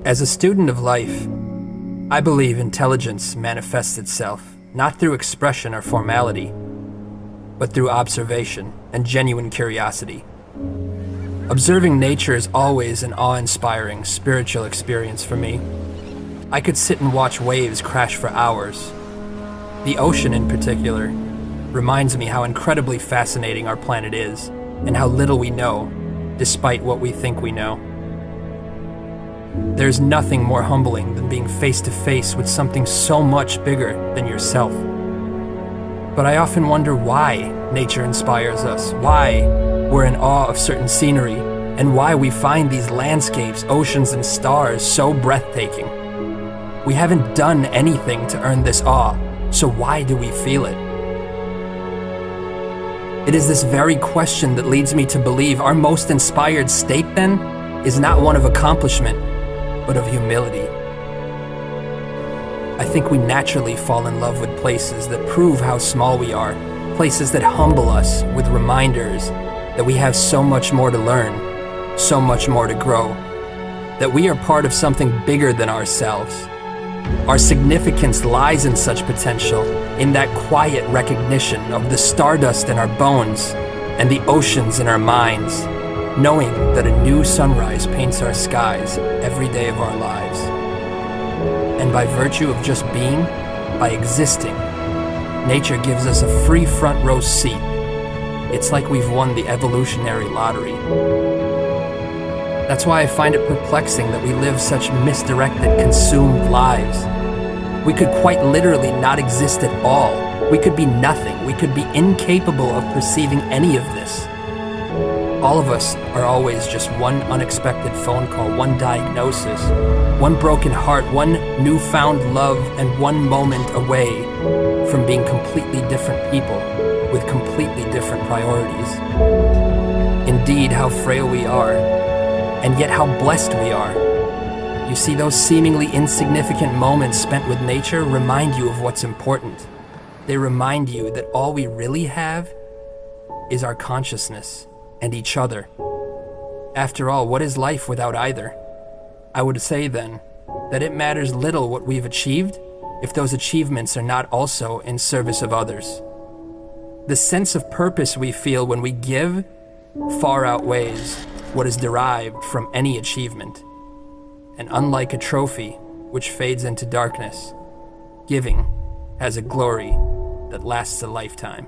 As a student of life, I believe intelligence manifests itself not through expression or formality, but through observation and genuine curiosity. Observing nature is always an awe-inspiring spiritual experience for me. I could sit and watch waves crash for hours. The ocean, in particular, reminds me how incredibly fascinating our planet is and how little we know, despite what we think we know. There's nothing more humbling than being face to face with something so much bigger than yourself. But I often wonder why nature inspires us, why we're in awe of certain scenery, and why we find these landscapes, oceans, and stars so breathtaking. We haven't done anything to earn this awe, so why do we feel it? It is this very question that leads me to believe our most inspired state, then, is not one of accomplishment, but of humility. I think we naturally fall in love with places that prove how small we are, places that humble us with reminders that we have so much more to learn, so much more to grow, that we are part of something bigger than ourselves. Our significance lies in such potential, in that quiet recognition of the stardust in our bones and the oceans in our minds, knowing that a new sunrise paints our skies every day of our lives. And by virtue of just being, by existing, nature gives us a free front row seat. It's like we've won the evolutionary lottery. That's why I find it perplexing that we live such misdirected, consumed lives. We could quite literally not exist at all. We could be nothing. We could be incapable of perceiving any of this. All of us are always just one unexpected phone call, one diagnosis, one broken heart, one newfound love, and one moment away from being completely different people with completely different priorities. Indeed, how frail we are, and yet how blessed we are. You see, those seemingly insignificant moments spent with nature remind you of what's important. They remind you that all we really have is our consciousness and each other. After all, what is life without either? I would say then that it matters little what we've achieved if those achievements are not also in service of others. The sense of purpose we feel when we give far outweighs what is derived from any achievement. And unlike a trophy which fades into darkness, giving has a glory that lasts a lifetime.